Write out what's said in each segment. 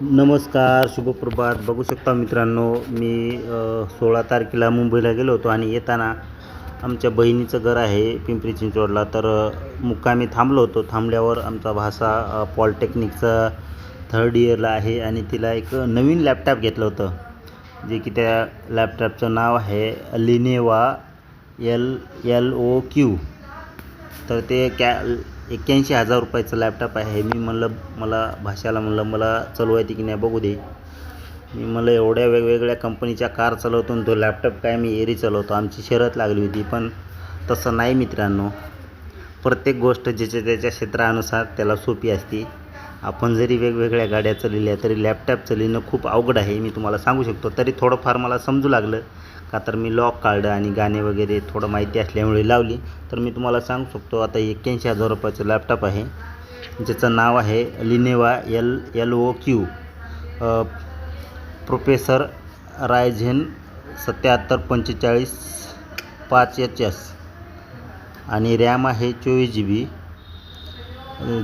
नमस्कार, शुभप्रभात. बघू शकता मित्रांनो, मी 16 तारखेला मुंबईला गेलो होतो आणि येताना आमच्या बहिणीचं घर आहे पिंपरी चिंचवडला. तर मुक्कामी थांबलो होतो. थांबल्यावर आमचा भासा पॉलिटेक्निकचा थर्ड इयरला आहे आणि तिला एक नवीन लॅपटॉप घेतलं होतं, जे की त्या लॅपटॉपचं नाव आहे लिनेवा LOQ. तर ते 81,000 रुपयाचं लॅपटॉप आहे. मी म्हणलं, भाषाला म्हणलं मला चालू आहे की नाही बघू दे. मी म्हणलं एवढ्या वेगवेगळ्या कंपनीच्या कार चालवतो आणि तो लॅपटॉप काय मी एरी चालवतो. आमची शर्यत लागली होती, पण तसं नाही मित्रांनो. प्रत्येक गोष्ट ज्याच्या त्याच्या क्षेत्रानुसार त्याला सोपी असते. आपण जरी वेगवेगळ्या गाड्या चालवल्या तरी लॅपटॉप चालवणं खूप अवघड आहे, मी तुम्हाला सांगू शकतो. तरी थोडंफार मला समजू लागलं, का तर मी लॉक काढलं आणि गाणे वगैरे थोडं माहिती असल्यामुळे लावली. तर मी तुम्हाला सांगू शकतो, आता 81,000 रुपयाचं लॅपटॉप आहे, ज्याचं नाव आहे लिनेवा LOQ. प्रोसेसर रायझेन 7745 5HS आणि रॅम आहे 24 GB,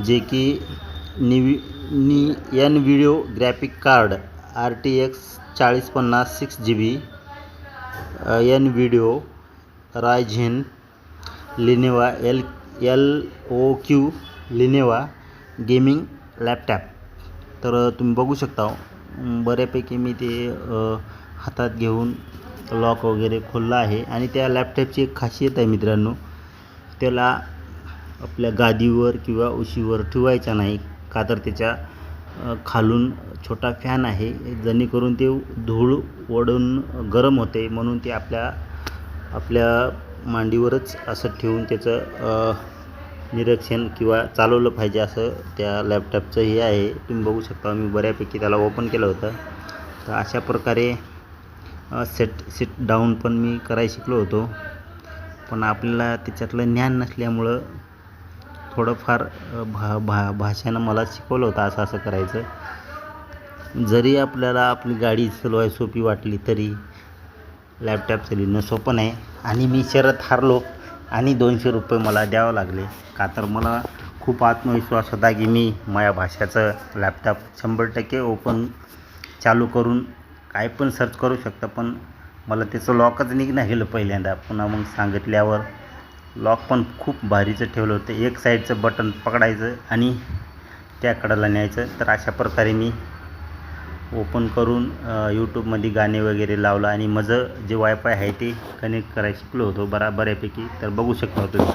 जे की NVIDIA graphic card RTX 4050 6 GB, NVIDIA Ryzen Lenovo LOQ Lenovo gaming laptop. तर तुम्ही बघू शकता, बऱ्यापैकी मी ते हातात घेऊन लॉक वगैरे खोललं आहे. आणि त्या लॅपटॉपची एक खासियत आहे मित्रांनो, त्याला आपल्या गादीवर किंवा उशीवर ठेवायचा नाही, का तर त्याच्या खालून छोटा फॅन आहे, जेणेकरून ते धूळ ओढून गरम होते. म्हणून ते आपल्या मांडीवरच असं ठेवून त्याचं निरीक्षण किंवा चालवलं पाहिजे, असं त्या लॅपटॉपचं हे आहे. तुम्ही बघू शकता, मी बऱ्यापैकी त्याला ओपन केलं होतं. तर अशा प्रकारे सिट डाऊन पण मी करायला शिकलो होतो, पण आपल्याला त्याच्यातलं ज्ञान नसल्यामुळं थोडंफार भाषेनं मला शिकवलं होतं असं करायचं. जरी आपल्याला आपली गाडी चालवायला सोपी वाटली तरी लॅपटॉप चालवणं सोपं नाही. आणि मी शर्यत हारलो आणि 200 रुपये मला द्यावं लागले, का तर मला खूप आत्मविश्वास होता की मी माझ्या भाषाचं लॅपटॉप 100% ओपन चालू करून काय पण सर्च करू शकतं. पण मला त्याचं लॉकच निघणं गेलं पहिल्यांदा. पुन्हा मग सांगितल्यावर लॉक पण खूप भारीचं ठेवलं होतं. एक साईडचं बटन पकडायचं आणि त्या कडेला न्यायचं. तर अशा प्रकारे मी ओपन करून यूट्यूबमध्ये गाणे वगैरे लावलं आणि माझं जे वायफाय आहे ते कनेक्ट करायला शिकलो होतो बऱ्यापैकी. तर बघू शकता तुम्ही.